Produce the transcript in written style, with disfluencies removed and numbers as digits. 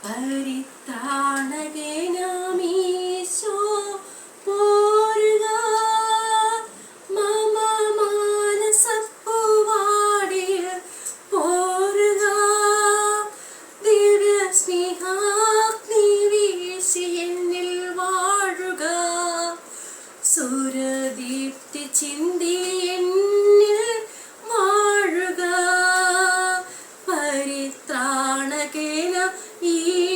പരിത്രാണകേനാമീശോ പോരുക. മമ മാനസപ്പൂവാടിൽ പോരുക. ദിവ്യ സ്നേഹാഗ്നി വീശി എന്നിൽ വാഴുക. സുരദീപ്തി ചിന്തി എന്നിൽ വാഴുക. പരിത്രാണകേന ഈ